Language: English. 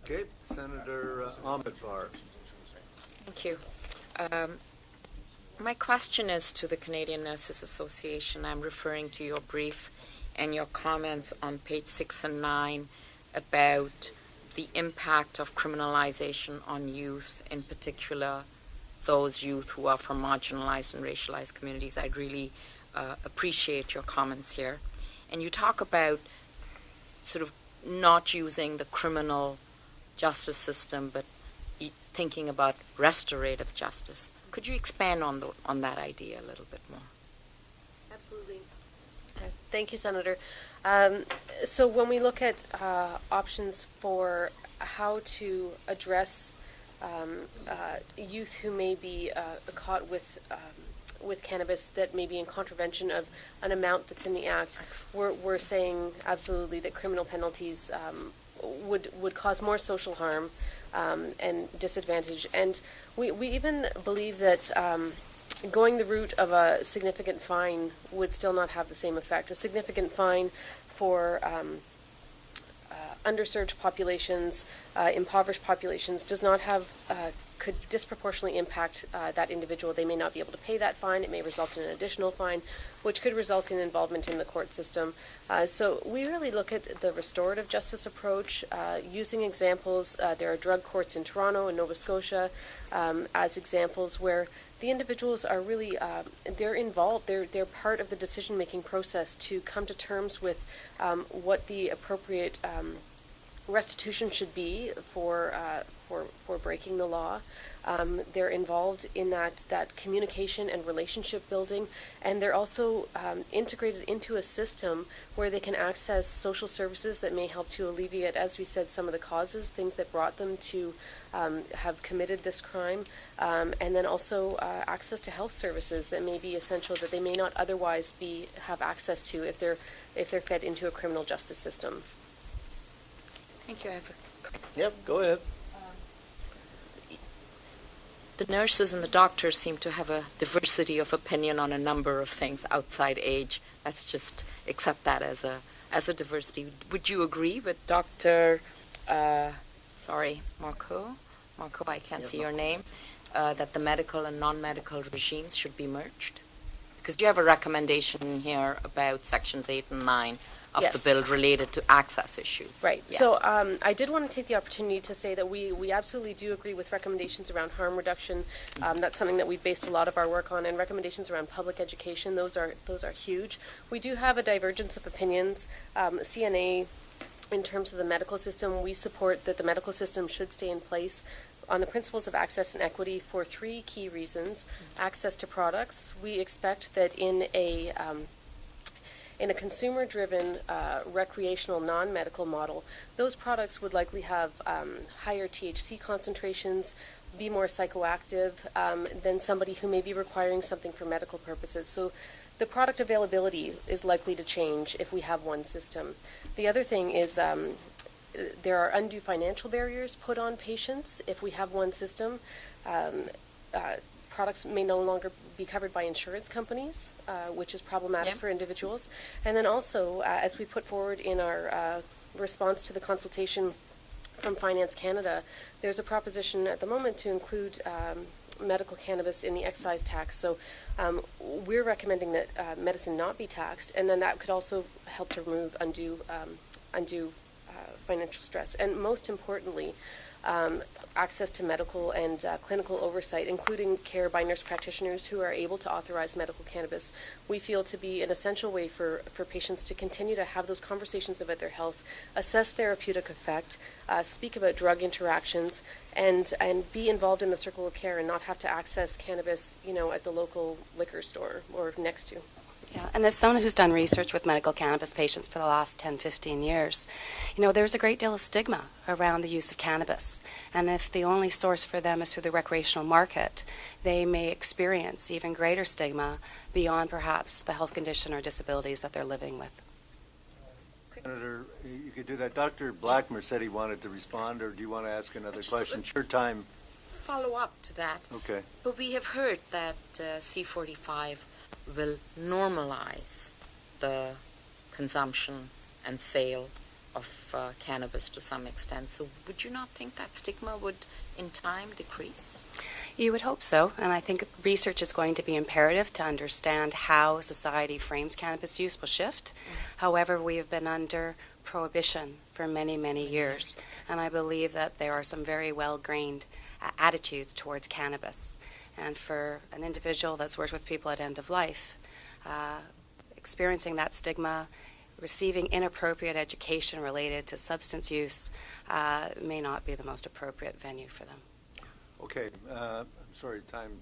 Okay, Senator Ahmedvar. Thank you. My question is to the Canadian Nurses Association. I'm referring to your brief and your comments on page 6 and 9 about the impact of criminalization on youth, in particular those youth who are from marginalized and racialized communities. I'd really appreciate your comments here. And you talk about sort of not using the criminal justice system, but thinking about restorative justice. Could you expand on that idea a little bit more? Absolutely. Okay. Thank you, Senator. So when we look at options for how to address youth who may be caught with cannabis that may be in contravention of an amount that's in the Act, we're saying absolutely that criminal penalties would cause more social harm and disadvantage. And we even believe that going the route of a significant fine would still not have the same effect. A significant fine for underserved populations, impoverished populations, does not have, could disproportionately impact that individual. They may not be able to pay that fine. It may result in an additional fine, which could result in involvement in the court system. So we really look at the restorative justice approach, using examples. There are drug courts in Toronto and Nova Scotia as examples where the individuals are really, they're involved, they're part of the decision-making process to come to terms with what the appropriate restitution should be for breaking the law. They're involved in that communication and relationship building, and they're also integrated into a system where they can access social services that may help to alleviate, as we said, some of the causes, things that brought them to have committed this crime, and then also access to health services that may be essential that they may not otherwise have access to if they're fed into a criminal justice system. Thank you. Yep, go ahead. The nurses and the doctors seem to have a diversity of opinion on a number of things outside age. Let's just accept that as a diversity. Would you agree with Dr. Marco, I can't see your name, that the medical and non-medical regimes should be merged? Because you have a recommendation here about sections 8 and 9 of Yes. the bill related to access issues. Right. Yeah. So I did want to take the opportunity to say that we absolutely do agree with recommendations around harm reduction. That's something that we've based a lot of our work on, and recommendations around public education. Those are huge. We do have a divergence of opinions. CNA, in terms of the medical system, we support that the medical system should stay in place on the principles of access and equity for 3 key reasons. Access to products. We expect that in a consumer-driven recreational non-medical model, those products would likely have higher THC concentrations, be more psychoactive than somebody who may be requiring something for medical purposes. So the product availability is likely to change if we have one system. The other thing is there are undue financial barriers put on patients if we have one system. Products may no longer be covered by insurance companies, which is problematic for individuals. And then also, as we put forward in our response to the consultation from Finance Canada, there's a proposition at the moment to include medical cannabis in the excise tax. So we're recommending that medicine not be taxed, and then that could also help to remove undue financial stress. And most importantly, access to medical and clinical oversight, including care by nurse practitioners who are able to authorize medical cannabis, we feel to be an essential way for patients to continue to have those conversations about their health, assess therapeutic effect, speak about drug interactions, and be involved in the circle of care and not have to access cannabis, at the local liquor store or next to. Yeah, and as someone who's done research with medical cannabis patients for the last 10, 15 years, there's a great deal of stigma around the use of cannabis. And if the only source for them is through the recreational market, they may experience even greater stigma beyond perhaps the health condition or disabilities that they're living with. Senator, you could do that. Dr. Blackmer said he wanted to respond, or do you want to ask another question? It's your time. Follow up to that. Okay. But we have heard that C45 will normalize the consumption and sale of cannabis to some extent. So would you not think that stigma would, in time, decrease? You would hope so, and I think research is going to be imperative to understand how society frames cannabis use will shift. However, we have been under prohibition for many, many years, and I believe that there are some very well-grained attitudes towards cannabis. And for an individual that's worked with people at end of life, experiencing that stigma, receiving inappropriate education related to substance use may not be the most appropriate venue for them. Okay, I'm sorry, time